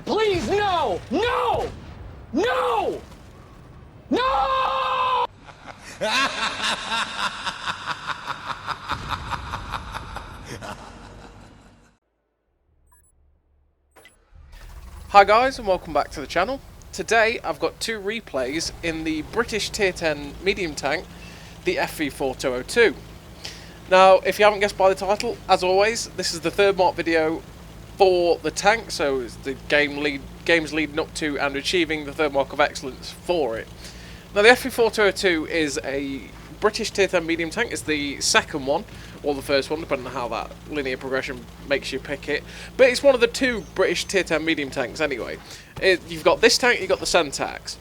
God, please, no! No! No! No! Hi guys, and welcome back to the channel. Today I've got two replays in the British Tier 10 medium tank, the FV4202. Now, if you haven't guessed by the title, as always, this is the third mark video for the tank, so it's the games leading up to and achieving the third mark of excellence for it. Now, the FV4202 is a British Tier 10 medium tank. It's the second one, or the first one, depending on how that linear progression makes you pick it. But it's one of the two British Tier 10 medium tanks anyway. You've got this tank, you've got the Syntax.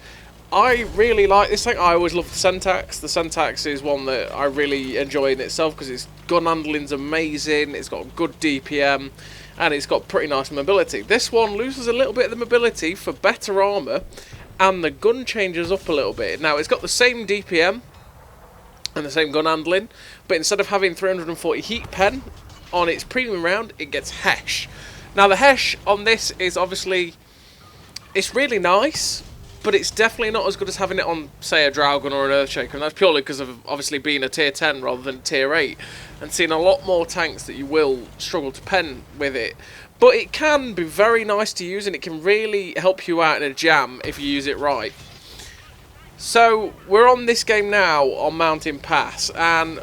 I really like this tank. I always love the Syntax. The Syntax is one that I really enjoy in itself because its gun handling's amazing, it's got good DPM, and it's got pretty nice mobility. This one loses a little bit of the mobility for better armour, and the gun changes up a little bit. Now, it's got the same DPM and the same gun handling, but instead of having 340 heat pen on its premium round, it gets HESH. Now, the HESH on this is obviously, it's really nice, but it's definitely not as good as having it on, say, a Dragon or an Earthshaker, and that's purely because of obviously being a Tier 10 rather than Tier 8, and seeing a lot more tanks that you will struggle to pen with it. But it can be very nice to use, and it can really help you out in a jam if you use it right. So, we're on this game now on Mountain Pass, and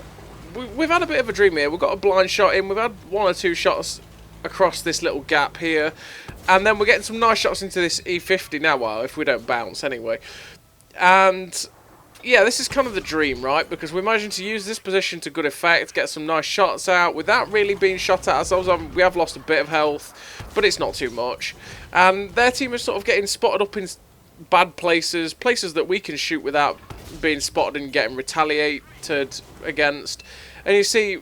we've had a bit of a dream here. We've got a blind shot in, we've had one or two shots across this little gap here, and then we're getting some nice shots into this E50 now, well, if we don't bounce anyway. And yeah, this is kind of the dream, right? Because we managed to use this position to good effect, get some nice shots out without really being shot at ourselves. We have lost a bit of health, but it's not too much. And their team is sort of getting spotted up in bad places, places that we can shoot without being spotted and getting retaliated against. And you see,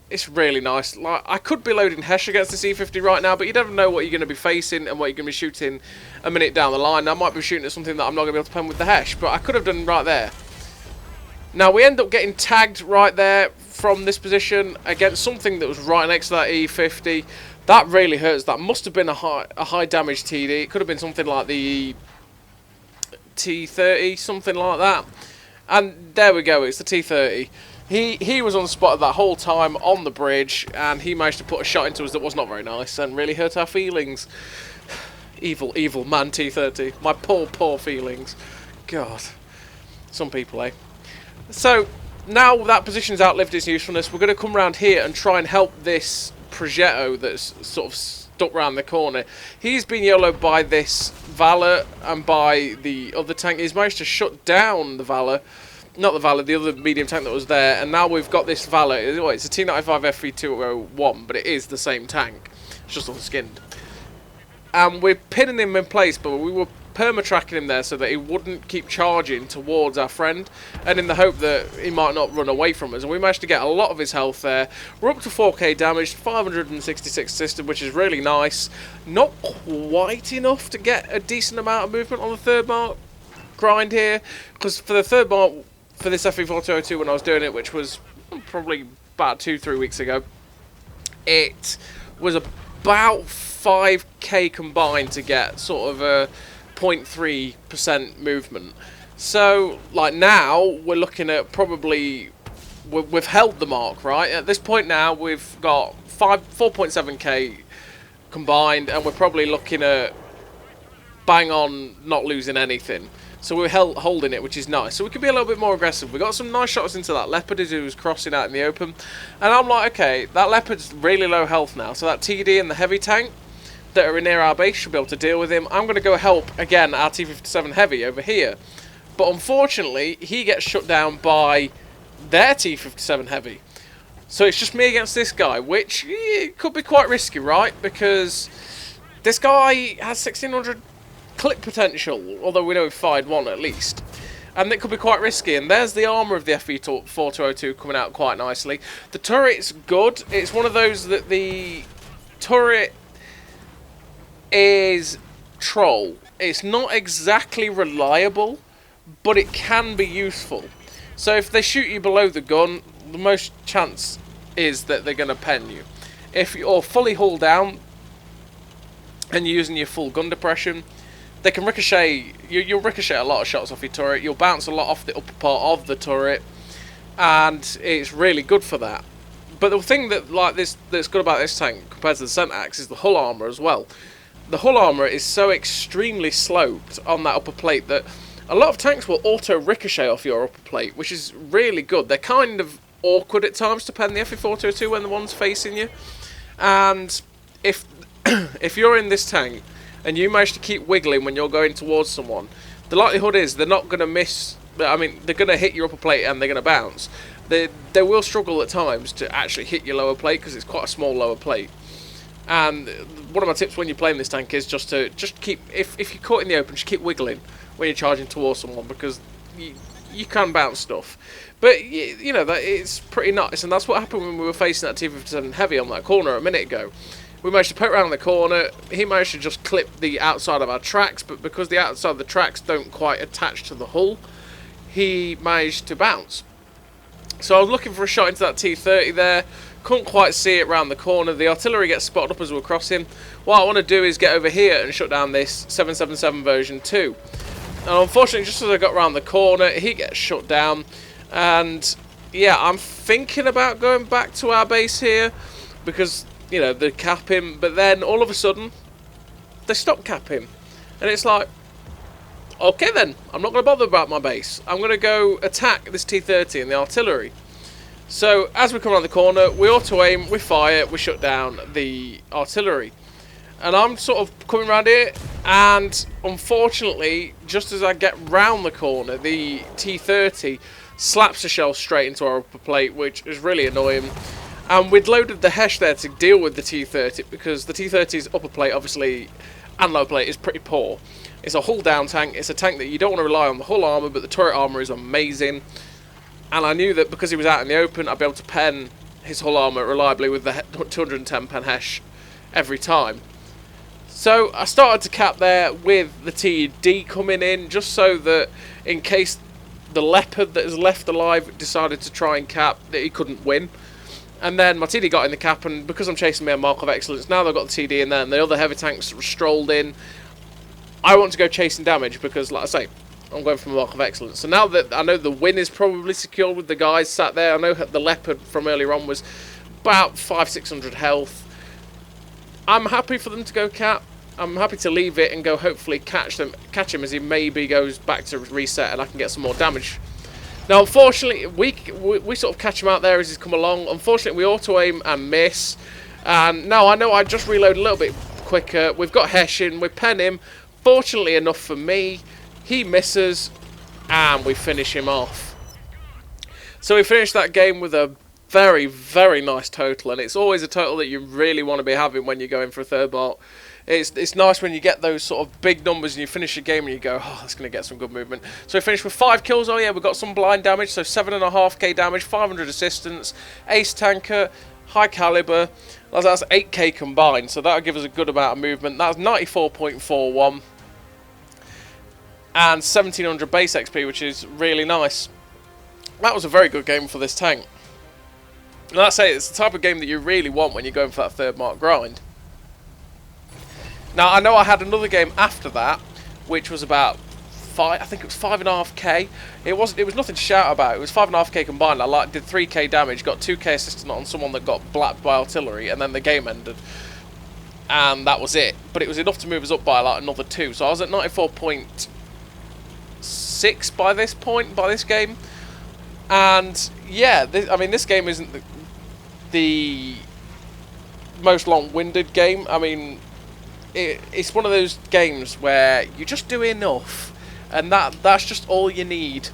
it's really nice. Like, I could be loading HESH against this E50 right now, but you never know what you're going to be facing and what you're going to be shooting a minute down the line. I might be shooting at something that I'm not going to be able to pen with the HESH, but I could have done right there. Now, we end up getting tagged right there from this position against something that was right next to that E50. That really hurts. That must have been a high damage TD. It could have been something like the T30, something like that. And there we go, it's the T30. He was unspotted that whole time on the bridge, and he managed to put a shot into us that was not very nice and really hurt our feelings. Evil, evil man T30. My poor, poor feelings. God. Some people, eh? So, now that position's outlived its usefulness, we're going to come around here and try and help this Progetto that's sort of stuck round the corner. He's been YOLO'd by this Valor and by the other tank. He's managed to shut down the Valor. Not the Valor, the other medium tank that was there, and now we've got this Valor. It's a T95 FV4201, but it is the same tank. It's just unskinned. And we're pinning him in place, but we were perma-tracking him there so that he wouldn't keep charging towards our friend, and in the hope that he might not run away from us. And we managed to get a lot of his health there. We're up to 4k damage, 566 system, which is really nice. Not quite enough to get a decent amount of movement on the third mark grind here, because for the third mark for this FV4202 when I was doing it, which was probably about 2-3 weeks ago, it was about 5k combined to get sort of a 0.3% movement. So, like now, we're looking at probably, we've held the mark, right? At this point now, we've got 4.7k combined, and we're probably looking at bang on not losing anything. So we're holding it, which is nice. So we can be a little bit more aggressive. We got some nice shots into that Leopard who was crossing out in the open. And I'm like, okay, that Leopard's really low health now. So that TD and the heavy tank that are near our base should be able to deal with him. I'm going to go help, again, our T57 heavy over here. But unfortunately, he gets shut down by their T57 heavy. So it's just me against this guy, which could be quite risky, right? Because this guy has 1600 clip potential, although we know we've fired one at least. And it could be quite risky. And there's the armour of the FV4202 coming out quite nicely. The turret's good. It's one of those that the turret is troll. It's not exactly reliable, but it can be useful. So if they shoot you below the gun, the most chance is that they're going to pen you. If you're fully hull down, and you're using your full gun depression, they can ricochet. You'll ricochet a lot of shots off your turret. You'll bounce a lot off the upper part of the turret, and it's really good for that. But the thing that's good about this tank compared to the Centax is the hull armor as well. The hull armor is so extremely sloped on that upper plate that a lot of tanks will auto ricochet off your upper plate, which is really good. They're kind of awkward at times to pen the FV4202 when the one's facing you, and if if you're in this tank and you manage to keep wiggling when you're going towards someone, the likelihood is they're not going to miss. I mean, they're going to hit your upper plate and they're going to bounce. They will struggle at times to actually hit your lower plate because it's quite a small lower plate. And one of my tips when you're playing this tank is just keep, if you're caught in the open, just keep wiggling when you're charging towards someone, because you can bounce stuff. But you know that it's pretty nice, and that's what happened when we were facing that T57 heavy on that corner a minute ago. We managed to poke around the corner. He managed to just clip the outside of our tracks, but because the outside of the tracks don't quite attach to the hull, he managed to bounce. So I was looking for a shot into that T30 there. Couldn't quite see it round the corner. The artillery gets spotted up as we're crossing. What I want to do is get over here and shut down this 777 version 2. And unfortunately, just as I got round the corner, he gets shut down. And yeah, I'm thinking about going back to our base here because, you know, they're capping. But then all of a sudden, they stop capping. And it's like, okay then, I'm not going to bother about my base. I'm going to go attack this T30 and the artillery. So as we come around the corner, we auto-aim, we fire, we shut down the artillery. And I'm sort of coming around here, and unfortunately, just as I get round the corner, the T30 slaps a shell straight into our upper plate, which is really annoying. And we'd loaded the Hesh there to deal with the T30, because the T30's upper plate, obviously, and lower plate is pretty poor. It's a hull down tank. It's a tank that you don't want to rely on the hull armor, but the turret armor is amazing. And I knew that because he was out in the open, I'd be able to pen his hull armor reliably with the 210 pen Hesh every time. So I started to cap there with the TD coming in, just so that in case the Leopard that is left alive decided to try and cap, that he couldn't win. And then my TD got in the cap, and because I'm chasing my Mark of Excellence, now they've got the TD in there, and the other heavy tanks strolled in. I want to go chasing damage because, like I say, I'm going for a Mark of Excellence. So now that I know the win is probably secured with the guys sat there, I know the Leopard from earlier on was about 500-600 health. I'm happy for them to go cap. I'm happy to leave it and go hopefully catch him as he maybe goes back to reset and I can get some more damage. Now, unfortunately, we sort of catch him out there as he's come along. Unfortunately, we auto-aim and miss. And now I know I just reload a little bit quicker. We've got Hesh in, we pen him. Fortunately enough for me, he misses, and we finish him off. So we finished that game with a very, very nice total, and it's always a total that you really want to be having when you're going for a third mark. It's nice when you get those sort of big numbers and you finish a game and you go, oh, that's going to get some good movement. So we finished with 5 kills. Oh yeah, we got some blind damage, so 7.5k damage, 500 assistance, ace tanker, high caliber. That's 8k combined, so that'll give us a good amount of movement. That's 94.41. And 1700 base XP, which is really nice. That was a very good game for this tank. And like I say, it's the type of game that you really want when you're going for that third mark grind. Now, I know I had another game after that, which was about I think it was 5.5k. It was nothing to shout about. It was 5.5k combined. I did 3k damage, got 2k assistant on someone that got blapped by artillery, and then the game ended. And that was it. But it was enough to move us up by like another 2. So I was at 94.6 by this point, by this game. And yeah, this game isn't the most long-winded game. I mean, it's one of those games where you just do enough, and that's just all you need.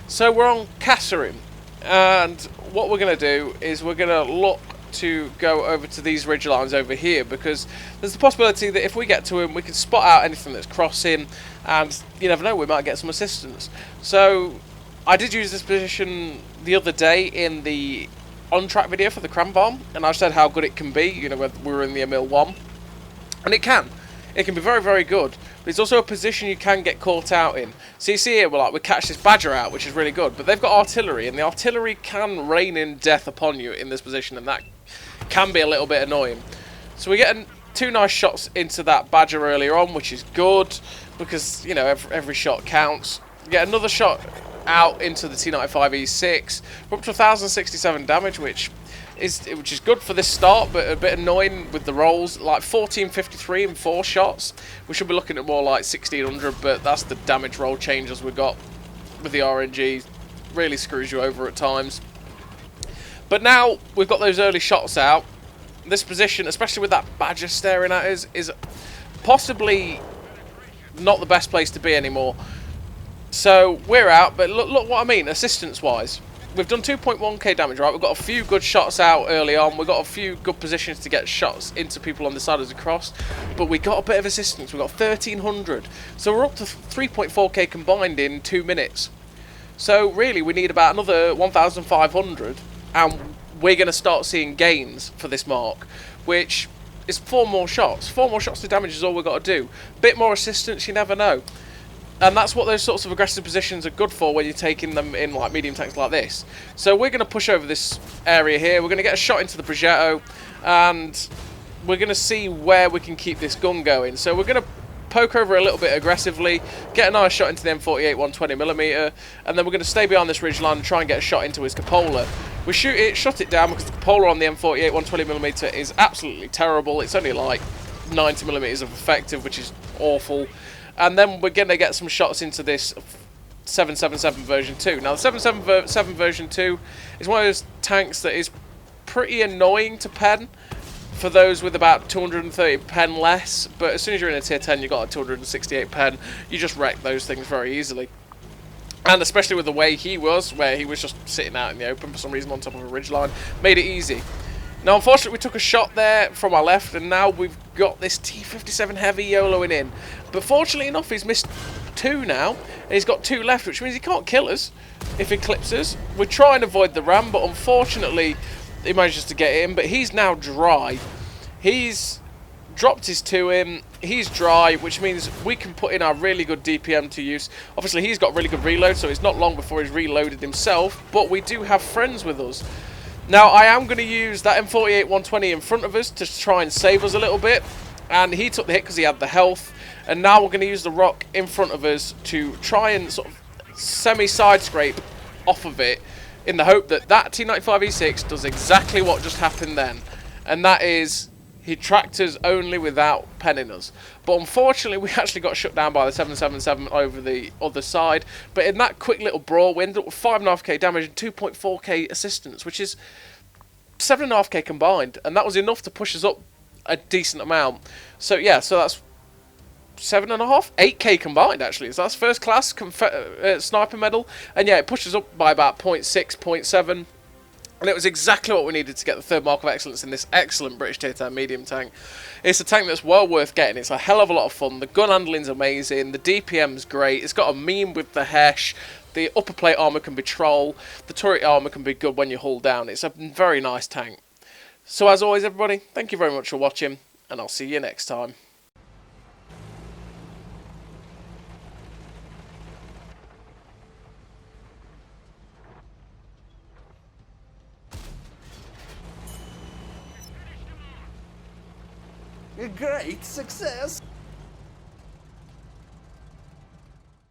So we're on Kasserine, and what we're going to do is we're going to look to go over to these ridge lines over here, because there's the possibility that if we get to him, we can spot out anything that's crossing, and you never know, we might get some assistance. So I did use this position the other day in the on-track video for the Cram Bomb, and I said how good it can be, you know, when we were in the Emil 1. And it can be very, very good, but it's also a position you can get caught out in. So you see here, we catch this Badger out, which is really good, but they've got artillery, and the artillery can rain in death upon you in this position, and that can be a little bit annoying. So we get 2 nice shots into that Badger earlier on, which is good, because, you know, every shot counts. Get another shot out into the T95E6. We're up to 1,067 damage, which is good for this start, but a bit annoying with the rolls. Like 1453 in 4 shots. We should be looking at more like 1600, but that's the damage roll changes we got with the RNG. Really screws you over at times. But now we've got those early shots out. This position, especially with that Badger staring at us, is possibly not the best place to be anymore. So we're out, but look what I mean, assistance-wise. We've done 2.1k damage, right? We've got a few good shots out early on. We've got a few good positions to get shots into people on the side as we cross. But we got a bit of assistance. We've got 1,300. So we're up to 3.4k combined in 2 minutes. So really, we need about another 1,500. And we're going to start seeing gains for this mark, which is 4 more shots. 4 more shots to damage is all we've got to do. Bit more assistance, you never know. And that's what those sorts of aggressive positions are good for when you're taking them in like medium tanks like this. So we're going to push over this area here. We're going to get a shot into the Progetto, and we're going to see where we can keep this gun going. So we're going to poke over a little bit aggressively, get a nice shot into the M48 120mm, and then we're going to stay behind this ridgeline and try and get a shot into his cupola. We shut it down because the cupola on the M48 120mm is absolutely terrible. It's only like 90mm of effective, which is awful. And then we're going to get some shots into this 777 version 2. Now, the 777 version 2 is one of those tanks that is pretty annoying to pen for those with about 230 pen less. But as soon as you're in a tier 10, you've got a 268 pen. You just wreck those things very easily. And especially with the way he was, where he was just sitting out in the open for some reason on top of a ridgeline, made it easy. Now, unfortunately, we took a shot there from our left, and now we've got this T57 heavy YOLOing in. But fortunately enough, he's missed 2 now, and he's got 2 left, which means he can't kill us if he clips us. We're trying to avoid the ram, but unfortunately, he manages to get in. But he's now dry. He's dropped his 2 in. He's dry, which means we can put in our really good DPM to use. Obviously, he's got really good reload, so it's not long before he's reloaded himself. But we do have friends with us. Now, I am going to use that M48 120 in front of us to try and save us a little bit. And he took the hit because he had the health. And now we're going to use the rock in front of us to try and sort of semi-side scrape off of it, in the hope that that T95E6 does exactly what just happened then. And that is, he tracked us only without penning us. But unfortunately, we actually got shut down by the 777 over the other side. But in that quick little brawl, we ended up with 5.5k damage and 2.4k assistance, which is 7.5k combined. And that was enough to push us up a decent amount. So yeah, so that's 7.5, 8k combined actually. So that's first class sniper medal. And yeah, it pushes up by about 0.6, 0.7. And it was exactly what we needed to get the 3rd mark of excellence in this excellent British tier 10 medium tank. It's a tank that's well worth getting. It's a hell of a lot of fun. The gun handling's amazing. The DPM's great. It's got a meme with the Hesh. The upper plate armour can be troll. The turret armour can be good when you hull down. It's a very nice tank. So as always, everybody, thank you very much for watching, and I'll see you next time. A great success!